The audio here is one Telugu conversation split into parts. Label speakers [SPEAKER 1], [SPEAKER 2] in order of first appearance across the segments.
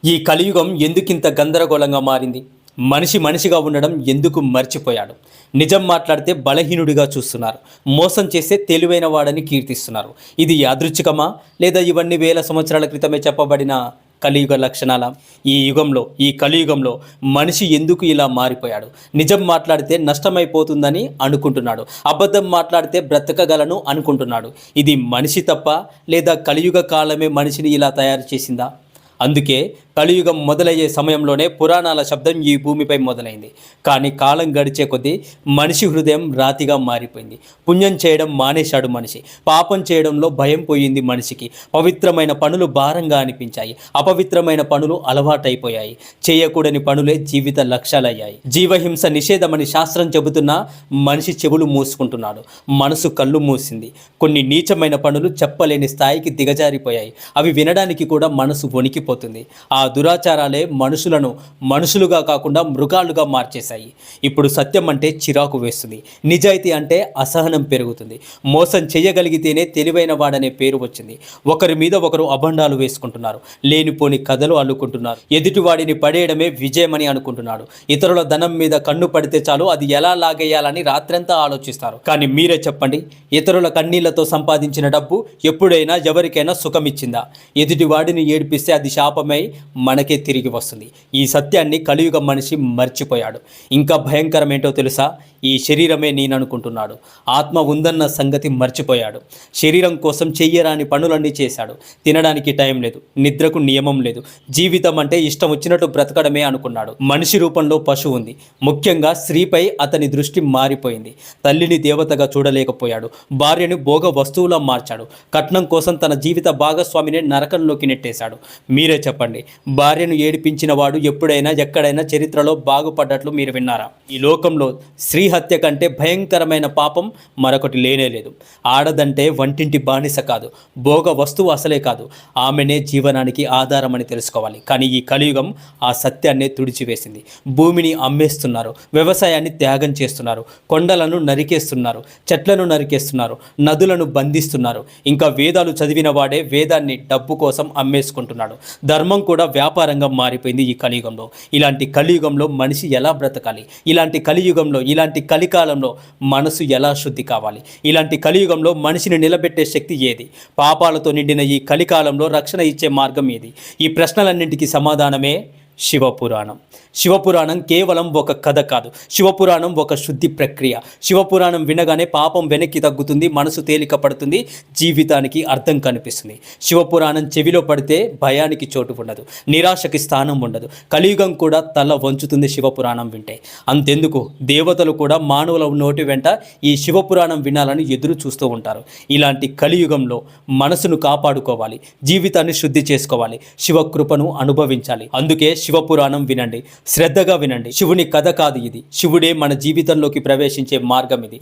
[SPEAKER 1] ఈ కలియుగం ఎందుకింత గందరగోళంగా మారింది? మనిషి మనిషిగా ఉండడం ఎందుకు మర్చిపోయాడు? నిజం మాట్లాడితే బలహీనుడిగా చూస్తున్నారు. మోసం చేస్తే తెలివైన వాడని కీర్తిస్తున్నారు. ఇది యాదృచ్ఛికమా, లేదా ఇవన్నీ వేల సంవత్సరాల క్రితమే చెప్పబడిన కలియుగ లక్షణాల? ఈ కలియుగంలో మనిషి ఎందుకు ఇలా మారిపోయాడు? నిజం మాట్లాడితే నష్టమైపోతుందని అనుకుంటున్నాడు. అబద్ధం మాట్లాడితే బ్రతకగలను అనుకుంటున్నాడు. ఇది మనిషి తప్ప, లేదా కలియుగ కాలమే మనిషిని ఇలా తయారు చేసిందా? అందుకే కలియుగం మొదలయ్యే సమయంలోనే పురాణాల శబ్దం ఈ భూమిపై మొదలైంది. కానీ కాలం గడిచే కొద్దీ మనిషి హృదయం రాతిగా మారిపోయింది. పుణ్యం చేయడం మానేశాడు మనిషి. పాపం చేయడంలో భయం పోయింది మనిషికి. పవిత్రమైన పనులు భారంగా అనిపించాయి. అపవిత్రమైన పనులు అలవాటైపోయాయి. చేయకూడని పనులే జీవిత లక్ష్యాలయ్యాయి. జీవహింస నిషేధమని శాస్త్రం చెబుతున్నా మనిషి చెవులు మూసుకుంటున్నాడు. మనసు కళ్ళు మూసింది. కొన్ని నీచమైన పనులు చెప్పలేని స్థాయికి దిగజారిపోయాయి. అవి వినడానికి కూడా మనసు వణికిపోతుంది. ఆ దురాచారాలే మనుషులను మనుషులుగా కాకుండా మృగాలుగా మార్చేశాయి. ఇప్పుడు సత్యం అంటే చిరాకు వేస్తుంది. నిజాయితీ అంటే అసహనం పెరుగుతుంది. మోసం చేయగలిగితేనే తెలివైన వాడనే పేరు వచ్చింది. ఒకరి మీద ఒకరు అభండాలు వేసుకుంటున్నారు. లేనిపోని కథలు అల్లుకుంటున్నారు. ఎదుటివాడిని పడేయడమే విజయమని అనుకుంటున్నాడు. ఇతరుల ధనం మీద కన్ను పడితే చాలు అది ఎలా లాగేయాలని రాత్రంతా ఆలోచిస్తారు. కానీ మీరే చెప్పండి, ఇతరుల కన్నీళ్లతో సంపాదించిన డబ్బు ఎప్పుడైనా ఎవరికైనా సుఖమిచ్చిందా? ఎదుటివాడిని ఏడిపిస్తే అది శాపమై మనకే తిరిగి వస్తుంది. ఈ సత్యాన్ని కలియుగ మనిషి మర్చిపోయాడు. ఇంకా భయంకరం ఏంటో తెలుసా? ఈ శరీరమే నేననుకుంటున్నాడు. ఆత్మ ఉందన్న సంగతి మర్చిపోయాడు. శరీరం కోసం చెయ్యరాని పనులన్నీ చేశాడు. తినడానికి టైం లేదు, నిద్రకు నియమం లేదు. జీవితం అంటే ఇష్టం వచ్చినట్టు బ్రతకడమే అనుకున్నాడు. మనిషి రూపంలో పశువు ఉంది. ముఖ్యంగా స్త్రీపై అతని దృష్టి మారిపోయింది. తల్లిని దేవతగా చూడలేకపోయాడు. భార్యను భోగ వస్తువులా మార్చాడు. కట్నం కోసం తన జీవిత భాగస్వామిని నరకంలోకి నెట్టేశాడు. మీరే చెప్పండి, భార్యను ఏడిపించిన వాడు ఎప్పుడైనా ఎక్కడైనా చరిత్రలో బాగుపడ్డట్లు మీరు విన్నారా? ఈ లోకంలో స్త్రీ హత్య కంటే భయంకరమైన పాపం మరొకటి లేనేలేదు. ఆడదంటే వంటింటి బానిస కాదు, భోగ వస్తువు అసలే కాదు, ఆమెనే జీవనానికి ఆధారం అని తెలుసుకోవాలి. కానీ ఈ కలియుగం ఆ సత్యాన్నే తుడిచివేసింది. భూమిని అమ్మేస్తున్నారు, వ్యవసాయాన్ని త్యాగం చేస్తున్నారు, కొండలను నరికేస్తున్నారు, చెట్లను నరికేస్తున్నారు, నదులను బంధిస్తున్నారు. ఇంకా వేదాలు చదివిన వాడే వేదాన్ని డబ్బు కోసం అమ్మేసుకుంటున్నాడు. ధర్మం కూడా వ్యాపారంగా మారిపోయింది ఈ కలియుగంలో. ఇలాంటి కలియుగంలో మనిషి ఎలా బ్రతకాలి? ఇలాంటి కలియుగంలో, ఇలాంటి కలికాలంలో మనసు ఎలా శుద్ధి కావాలి? ఇలాంటి కలియుగంలో మనిషిని నిలబెట్టే శక్తి ఏది? పాపాలతో నిండిన ఈ కలికాలంలో రక్షణ ఇచ్చే మార్గం ఏది? ఈ ప్రశ్నలన్నింటికీ సమాధానమే శివపురాణం. శివపురాణం కేవలం ఒక కథ కాదు. శివపురాణం ఒక శుద్ధి ప్రక్రియ. శివపురాణం వినగానే పాపం వెనక్కి తగ్గుతుంది, మనసు తేలిక పడుతుంది, జీవితానికి అర్థం కనిపిస్తుంది. శివపురాణం చెవిలో పడితే భయానికి చోటు ఉండదు, నిరాశకి స్థానం ఉండదు. కలియుగం కూడా తల వంచుతుంది శివపురాణం వింటే. అంతెందుకు, దేవతలు కూడా మానవుల నోటి వెంట ఈ శివపురాణం వినాలని ఎదురు చూస్తూ ఉంటారు. ఇలాంటి కలియుగంలో మనసును కాపాడుకోవాలి, జీవితాన్ని శుద్ధి చేసుకోవాలి, శివకృపను అనుభవించాలి. అందుకే శివపురాణం వినండి, శ్రద్ధగా వినండి. శివుని కథ కాదు ఇది, శివుడే మన జీవితంలోకి ప్రవేశించే మార్గం ఇది.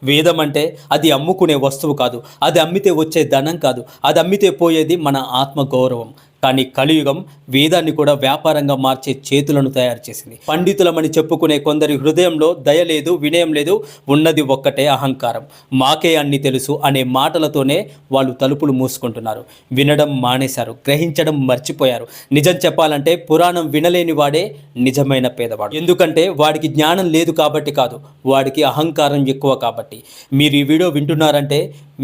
[SPEAKER 1] వేదం అంటే అది అమ్ముకునే వస్తువు కాదు, అది అమ్మితే వచ్చే ధనం కాదు, అది అమ్మితే పోయేది మన ఆత్మ గౌరవం. కానీ కలియుగం వేదాన్ని కూడా వ్యాపారంగా మార్చే చేతులను తయారు చేసింది. పండితులమని చెప్పుకునే కొందరి హృదయంలో దయ లేదు, వినయం లేదు, ఉన్నది ఒక్కటే అహంకారం. మాకే అన్ని తెలుసు అనే మాటలతోనే వాళ్ళు తలుపులు మూసుకుంటున్నారు. వినడం మానేశారు, గ్రహించడం మర్చిపోయారు. నిజం చెప్పాలంటే పురాణం వినలేని వాడే నిజమైన పేదవాడు. ఎందుకంటే వాడికి జ్ఞానం లేదు కాబట్టి కాదు, వాడికి అహంకారం ఎక్కువ కాబట్టి. మీరు ఈ వీడియో వింటున్నారంటే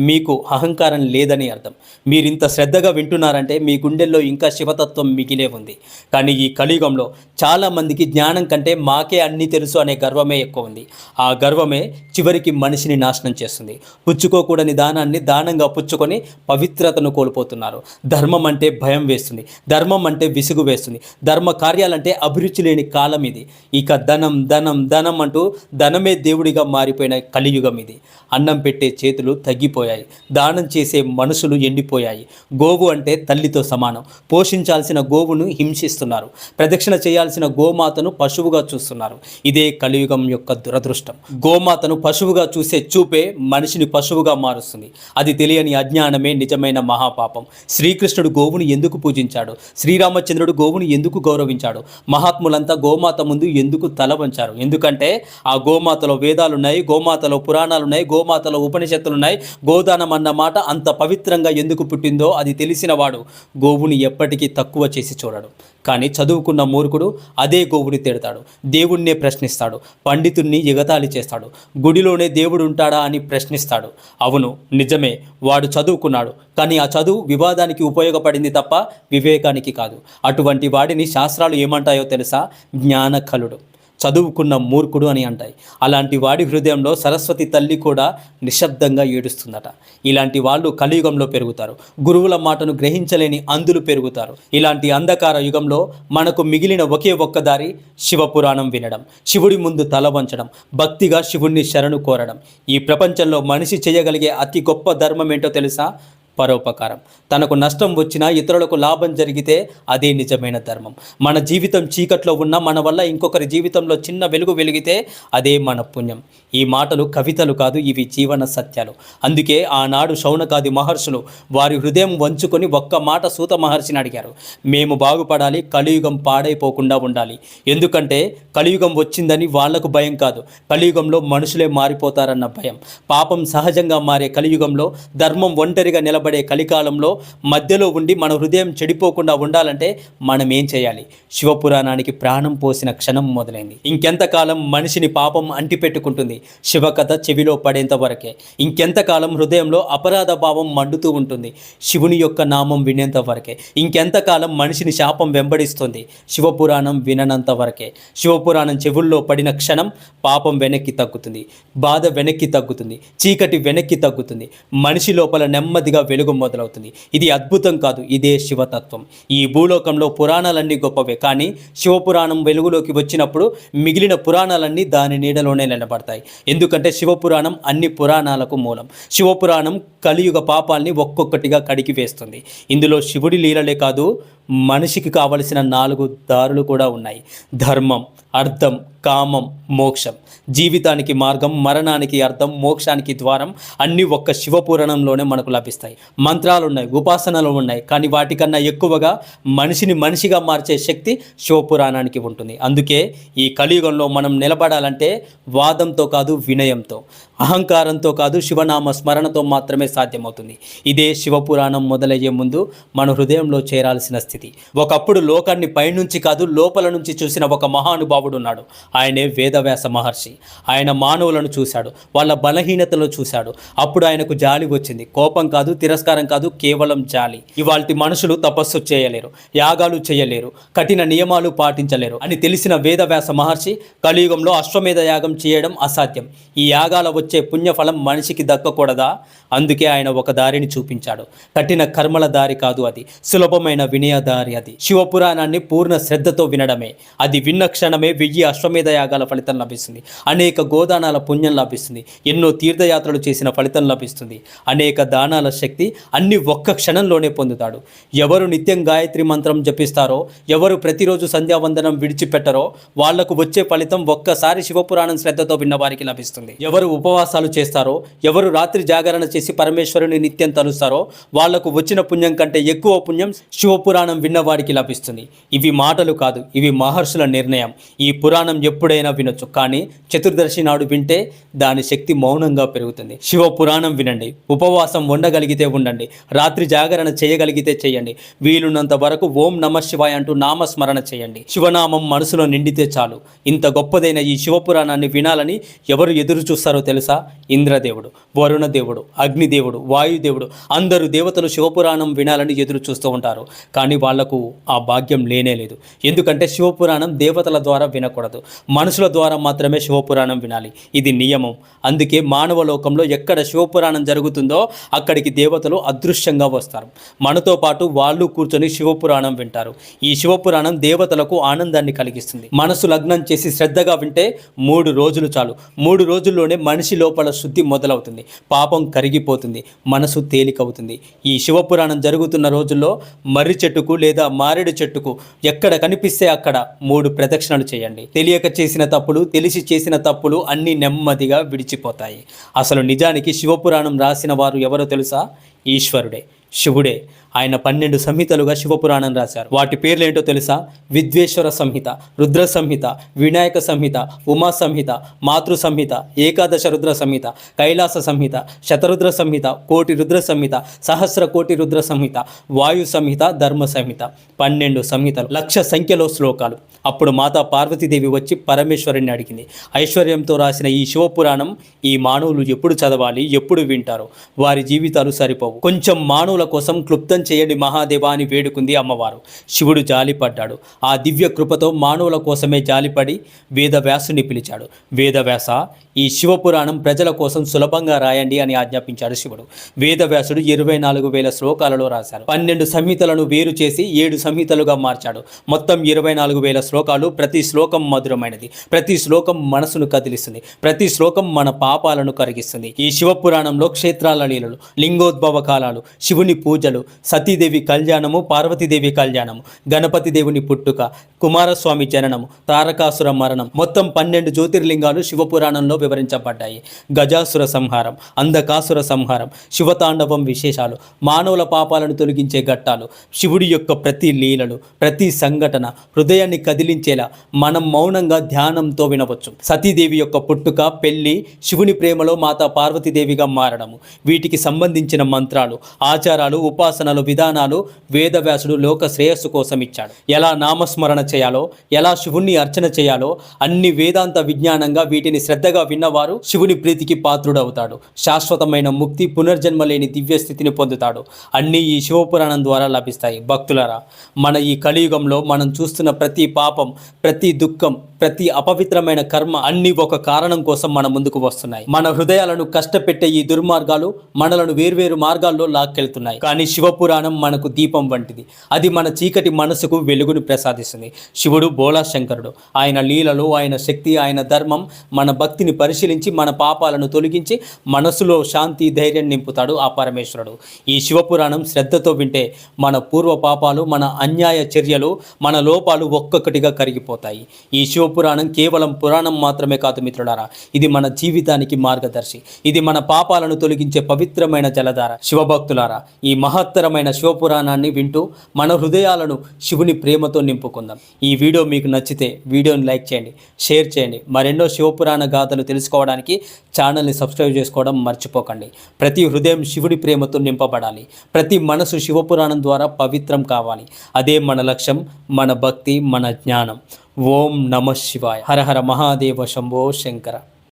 [SPEAKER 1] మీకు అహంకారం లేదని అర్థం. మీరు ఇంత శ్రద్ధగా వింటున్నారంటే మీ గుండెల్లో ఇంకా శివతత్వం మిగిలే ఉంది. కానీ ఈ కలియుగంలో చాలామందికి జ్ఞానం కంటే మాకే అన్నీ తెలుసు అనే గర్వమే ఎక్కువ ఉంది. ఆ గర్వమే చివరికి మనిషిని నాశనం చేస్తుంది. పుచ్చుకోకూడని దానాన్ని దానంగా పుచ్చుకొని పవిత్రతను కోల్పోతున్నారు. ధర్మం అంటే భయం వేస్తుంది, ధర్మం అంటే విసుగు వేస్తుంది, ధర్మ కార్యాలంటే అభిరుచి లేని కాలం ఇది. ఇక ధనం ధనం ధనం అంటూ ధనమే దేవుడిగా మారిపోయిన కలియుగం ఇది. అన్నం పెట్టే చేతులు తగ్గిపోయాయి, దానం చేసే మనసులు ఎండిపోయాయి. గోవు అంటే తల్లితో సమానం. పోషించాల్సిన గోవును హింసిస్తున్నారు. ప్రదక్షిణ చేయాల్సిన గోమాతను పశువుగా చూస్తున్నారు. ఇదే కలియుగం యొక్క దురదృష్టం. గోమాతను పశువుగా చూసే చూపే మనిషిని పశువుగా మారుస్తుంది. అది తెలియని అజ్ఞానమే నిజమైన మహాపాపం. శ్రీకృష్ణుడు గోవుని ఎందుకు పూజించాడు? శ్రీరామచంద్రుడు గోవుని ఎందుకు గౌరవించాడు? మహాత్ములంతా గోమాత ముందు ఎందుకు తల వంచారు? ఎందుకంటే ఆ గోమాతలో వేదాలున్నాయి, గోమాతలో పురాణాలున్నాయి, గోమాతలో ఉపనిషత్తులున్నాయి. గోదానం అన్న మాట అంత పవిత్రంగా ఎందుకు పుట్టిందో అది తెలిసిన వాడు గోవుని ఎప్పటికీ తక్కువ చేసి చూడడు. కానీ చదువుకున్న మూర్ఖుడు అదే గోవుని తిడతాడు, దేవుణ్ణే ప్రశ్నిస్తాడు, పండితుణ్ణి ఎగతాళి చేస్తాడు, గుడిలోనే దేవుడు ఉంటాడా అని ప్రశ్నిస్తాడు. అవును, నిజమే, వాడు చదువుకున్నాడు, కానీ ఆ చదువు వివాదానికి ఉపయోగపడింది తప్ప వివేకానికి కాదు. అటువంటి వాడిని శాస్త్రాలు ఏమంటాయో తెలుసా? జ్ఞానఖలుడు, చదువుకున్న మూర్ఖుడు అని అంటాయి. అలాంటి వాడి హృదయంలో సరస్వతి తల్లి కూడా నిశ్శబ్దంగా ఏడుస్తుందట. ఇలాంటి వాళ్ళు కలియుగంలో పెరుగుతారు. గురువుల మాటను గ్రహించలేని అంధులు పెరుగుతారు. ఇలాంటి అంధకార యుగంలో మనకు మిగిలిన ఒకే ఒక్క దారి శివపురాణం వినడం, శివుడి ముందు తల వంచడం, భక్తిగా శివుణ్ణి శరణు కోరడం. ఈ ప్రపంచంలో మనిషి చేయగలిగే అతి గొప్ప ధర్మం ఏంటో తెలుసా? పరోపకారం. తనకు నష్టం వచ్చినా ఇతరులకు లాభం జరిగితే అదే నిజమైన ధర్మం. మన జీవితం చీకట్లో ఉన్నా మన వల్ల ఇంకొకరి జీవితంలో చిన్న వెలుగు వెలిగితే అదే మన పుణ్యం. ఈ మాటలు కవితలు కాదు, ఇవి జీవన సత్యాలు. అందుకే ఆనాడు శౌనకాది మహర్షులు వారి హృదయం వంచుకొని ఒక్క మాట సూత మహర్షిని అడిగారు. మేము బాగుపడాలి, కలియుగం పాడైపోకుండా ఉండాలి. ఎందుకంటే కలియుగం వచ్చిందని వాళ్లకు భయం కాదు, కలియుగంలో మనుషులే మారిపోతారన్న భయం. పాపం సహజంగా మారే కలియుగంలో ధర్మం ఒంటరిగా నిలబడే కలికాలంలో మధ్యలో ఉండి మన హృదయం చెడిపోకుండా ఉండాలంటే మనం ఏం చేయాలి? శివపురాణానికి ప్రాణం పోసిన క్షణం మొదలైంది. ఇంకెంతకాలం మనిషిని పాపం అంటిపెట్టుకుంటుంది? శివకథ చెవిలో పడేంత వరకే. ఇంకెంతకాలం హృదయంలో అపరాధ భావం మండుతూ ఉంటుంది? శివుని యొక్క నామం వినేంత వరకే. ఇంకెంతకాలం మనిషిని శాపం వెంబడిస్తుంది? శివపురాణం విననంత వరకే. శివపురాణం చెవుల్లో పడిన క్షణం పాపం వెనక్కి తగ్గుతుంది, బాధ వెనక్కి తగ్గుతుంది, చీకటి వెనక్కి తగ్గుతుంది, మనిషి లోపల నెమ్మదిగా వెలుగు మొదలవుతుంది. ఇది అద్భుతం కాదు, ఇదే శివతత్వం. ఈ భూలోకంలో పురాణాలన్నీ గొప్పవే, కానీ శివపురాణం వెలుగులోకి వచ్చినప్పుడు మిగిలిన పురాణాలన్నీ దాని నీడలోనే నిలబడతాయి. ఎందుకంటే శివపురాణం అన్ని పురాణాలకు మూలం. శివపురాణం కలియుగ పాపాల్ని ఒక్కొక్కటిగా కడిగి వేస్తుంది. ఇందులో శివుడి లీలలే కాదు, మనిషికి కావలసిన 4 దారులు కూడా ఉన్నాయి. ధర్మం, అర్థం, కామం, మోక్షం. జీవితానికి మార్గం, మరణానికి అర్థం, మోక్షానికి ద్వారం అన్నీ ఒక్క శివపురాణంలోనే మనకు లభిస్తాయి. మంత్రాలు ఉన్నాయి, ఉపాసనలు ఉన్నాయి, కానీ వాటికన్నా ఎక్కువగా మనిషిని మనిషిగా మార్చే శక్తి శివపురాణానికి ఉంటుంది. అందుకే ఈ కలియుగంలో మనం నిలబడాలంటే వాదంతో కాదు, వినయంతో, అహంకారంతో కాదు, శివనామ స్మరణతో మాత్రమే సాధ్యమవుతుంది. ఇదే శివపురాణం మొదలయ్యే ముందు మన హృదయంలో చేరాల్సిన స్థితి. ఒకప్పుడు లోకాన్ని పైనుంచి కాదు, లోపల నుంచి చూసిన ఒక మహానుభావుడు ఉన్నాడు. ఆయనే వేదవ్యాస మహర్షి. ఆయన మానవులను చూశాడు, వాళ్ళ బలహీనతలను చూశాడు. అప్పుడు ఆయనకు జాలి వచ్చింది. కోపం కాదు, తిరస్కారం కాదు, కేవలం జాలి. ఇవాల్టి మనుషులు తపస్సు చేయలేరు, యాగాలు చేయలేరు, కఠిన నియమాలు పాటించలేరు అని తెలిసిన వేదవ్యాస మహర్షి కలియుగంలో అశ్వమేధ యాగం చేయడం అసాధ్యం, ఈ యాగాల వచ్చే పుణ్యఫలం మనిషికి దక్కకూడదా? అందుకే ఆయన ఒక దారిని చూపించాడు. కఠిన కర్మల దారి కాదు అది, సులభమైన వినయ దారి అది. శివపురాణాన్ని పూర్ణ శ్రద్ధతో వినడమే. అది విన్న క్షణమే 1000 అశ్వమేధ యాగాల ఫలితం లభిస్తుంది, అనేక గోదానాల పుణ్యం లభిస్తుంది, ఎన్నో తీర్థయాత్రలు చేసిన ఫలితం లభిస్తుంది, అనేక దానాల శక్తి అన్ని ఒక్క క్షణంలోనే పొందుతాడు. ఎవరు నిత్యం గాయత్రి మంత్రం జపిస్తారో, ఎవరు ప్రతిరోజు సంధ్యావందనం విడిచిపెట్టరో వాళ్లకు వచ్చే ఫలితం ఒక్కసారి శివపురాణం శ్రద్ధతో విన్న వారికి లభిస్తుంది. ఎవరు ఉపవాసాలు చేస్తారో, ఎవరు రాత్రి జాగరణ చేసి పరమేశ్వరుని నిత్యం తలుస్తారో వాళ్లకు వచ్చిన పుణ్యం కంటే ఎక్కువ పుణ్యం శివపురాణం విన్నవాడికి లభిస్తుంది. ఇవి మాటలు కాదు, ఇవి మహర్షుల నిర్ణయం. ఈ పురాణం ఎప్పుడైనా వినొచ్చు, కానీ చతుర్దశి నాడు వింటే దాని శక్తి మౌనంగా పెరుగుతుంది. శివపురాణం వినండి, ఉపవాసం ఉండగలిగితే ఉండండి, రాత్రి జాగరణ చేయగలిగితే చేయండి, వీలున్నంత వరకు ఓం నమ శివాయ అంటూ నామస్మరణ చేయండి. శివనామం మనసులో నిండితే చాలు. ఇంత గొప్పదైన ఈ శివపురాణాన్ని వినాలని ఎవరు ఎదురు చూస్తారో తెలుసా? ఇంద్రదేవుడు, వరుణదేవుడు, అగ్నిదేవుడు, వాయుదేవుడు, అందరూ దేవతలు శివపురాణం వినాలని ఎదురు చూస్తూ ఉంటారు. కానీ వాళ్లకు ఆ భాగ్యం లేనే లేదు. ఎందుకంటే శివపురాణం దేవతల ద్వారా వినకూడదు, మనుషుల ద్వారా మాత్రమే శివపురాణం వినాలి. ఇది నియమం. అందుకే మానవ లోకంలో ఎక్కడ శివపురాణం జరుగుతుందో అక్కడికి దేవతలు అదృశ్యంగా వస్తారు. మనతో పాటు వాళ్ళు కూర్చొని శివపురాణం వింటారు. ఈ శివపురాణం దేవతలకు ఆనందాన్ని కలిగిస్తుంది. మనసు లగ్నం చేసి శ్రద్ధగా వింటే 3 రోజులు చాలు. 3 రోజుల్లోనే మనిషి లోపల శుద్ధి మొదలవుతుంది, పాపం కరిగిపోతుంది, మనసు తేలికవుతుంది. ఈ శివపురాణం జరుగుతున్న రోజుల్లో మర్రి చెట్టుకు లేదా మారేడు చెట్టుకు ఎక్కడ కనిపిస్తే అక్కడ 3 ప్రదక్షిణలు చేయండి. తెలియక చేసిన తప్పులు, తెలిసి చేసిన తప్పులు అన్నీ నెమ్మదిగా విడిచిపోతాయి. అసలు నిజానికి శివపురాణం రాసిన వారు ఎవరో తెలుసా? ఈశ్వరుడే, శివుడే. ఆయన 12 సంహితలుగా శివపురాణం రాశారు. వాటి పేర్లు ఏంటో తెలుసా? విద్వేశ్వర సంహిత, రుద్ర సంహిత, వినాయక సంహిత, ఉమా సంహిత, మాతృ సంహిత, ఏకాదశ రుద్ర సంహిత, కైలాస సంహిత, శతరుద్ర సంహిత, కోటి రుద్ర సంహిత, సహస్ర కోటి రుద్ర సంహిత, వాయు సంహిత, ధర్మ సంహిత. 12 సంహితలు, లక్ష సంఖ్యలో శ్లోకాలు. అప్పుడు మాతా పార్వతీదేవి వచ్చి పరమేశ్వరుని అడిగింది. ఐశ్వర్యంతో రాసిన ఈ శివపురాణం ఈ మానవులు ఎప్పుడు చదవాలి, ఎప్పుడు వింటారో? వారి జీవితాలు సరిపోవు. కొంచెం మానవుల కోసం క్లుప్తం చేయండి మహాదేవా అని వేడుకుంది అమ్మవారు. శివుడు జాలిపడ్డాడు. ఆ దివ్య కృపతో మానవుల కోసమే జాలిపడి వేదవ్యాసుని పిలిచాడు. వేదవ్యాస, ఈ శివపురాణం ప్రజల కోసం సులభంగా రాయండి అని ఆజ్ఞాపించాడు శివుడు. వేదవ్యాసుడు 24,000 శ్లోకాలలో రాశారు. 12 సంహితలను వేరు చేసి 7 సంహితలుగా మార్చాడు. మొత్తం 24,000 శ్లోకాలు. ప్రతి శ్లోకం మధురమైనది. ప్రతి శ్లోకం మనసును కదిలిస్తుంది. ప్రతి శ్లోకం మన పాపాలను కరిగిస్తుంది. ఈ శివపురాణంలో క్షేత్రాల లీలలు, లింగోద్భవ కాలాలు, శివుని పూజలు, సతీదేవి కళ్యాణము, పార్వతీదేవి కళ్యాణము, గణపతి దేవుని పుట్టుక, కుమారస్వామి జననము, తారకాసుర మరణం, మొత్తం 12 జ్యోతిర్లింగాలు శివపురాణంలో వివరించబడ్డాయి. గజాసుర సంహారం, అంధకాసుర సంహారం, శివతాండవం విశేషాలు, మానవుల పాపాలను తొలగించే ఘట్టాలు, శివుడి యొక్క ప్రతి లీలలు, ప్రతి సంఘటన హృదయాన్ని కదిలించేలా మనం మౌనంగా ధ్యానంతో వినవచ్చు. సతీదేవి యొక్క పుట్టుక, పెళ్లి, శివుని ప్రేమలో మాతా పార్వతీదేవిగా మారడము, వీటికి సంబంధించిన మంత్రాలు, ఆచారాలు, ఉపాసనలు, విధానాలు వేదవ్యాసుడు లోక శ్రేయస్సు కోసం ఇచ్చాడు. ఎలా నామస్మరణ చేయాలో, ఎలా శివుణ్ణి అర్చన చేయాలో అన్ని వేదాంత విజ్ఞానంగా వీటిని శ్రద్ధగా విన్నవారు శివుని ప్రీతికి పాత్రుడవుతాడు. శాశ్వతమైన ముక్తి, పునర్జన్మ లేని దివ్య స్థితిని పొందుతాడు. అన్నీ ఈ శివపురాణం ద్వారా లభిస్తాయి. భక్తులారా, మన ఈ కలియుగంలో మనం చూస్తున్న ప్రతి పాపం, ప్రతి దుఃఖం, ప్రతి అపవిత్రమైన కర్మ అన్ని ఒక కారణం కోసం మన ముందుకు వస్తున్నాయి. మన హృదయాలను కష్టపెట్టే ఈ దుర్మార్గాలు మనలను వేర్వేరు మార్గాల్లో లాక్కెళ్తున్నాయి. కానీ శివపురాణం మనకు దీపం వంటిది. అది మన చీకటి మనసుకు వెలుగును ప్రసాదిస్తుంది. శివుడు బోళా శంకరుడు. ఆయన లీలలు, ఆయన శక్తి, ఆయన ధర్మం మన భక్తిని పరిశీలించి మన పాపాలను తొలగించి మనసులో శాంతి, ధైర్యం నింపుతాడు ఆ పరమేశ్వరుడు. ఈ శివపురాణం శ్రద్ధతో వింటే మన పూర్వ పాపాలు, మన అన్యాయ చర్యలు, మన లోపాలు ఒక్కొక్కటిగా కరిగిపోతాయి. ఈ శివపురాణం కేవలం పురాణం మాత్రమే కాదు మిత్రులారా, ఇది మన జీవితానికి మార్గదర్శి. ఇది మన పాపాలను తొలగించే పవిత్రమైన జలధార. శివభక్తులారా, ఈ మహత్తరమైన శివపురాణాన్ని వింటూ మన హృదయాలను శివుని ప్రేమతో నింపుకుందాం. ఈ వీడియో మీకు నచ్చితే వీడియోని లైక్ చేయండి, షేర్ చేయండి. మరెన్నో శివపురాణ గాథలు తెలుసుకోవడానికి ఛానల్ని సబ్స్క్రైబ్ చేసుకోవడం మర్చిపోకండి. ప్రతి హృదయం శివుడి ప్రేమతో నింపబడాలి. ప్రతి మనసు శివపురాణం ద్వారా పవిత్రం కావాలి. అదే మన లక్ష్యం, మన భక్తి, మన జ్ఞానం. ఓం నమః శివాయ. హర హర మహాదేవ శంభో శంకర.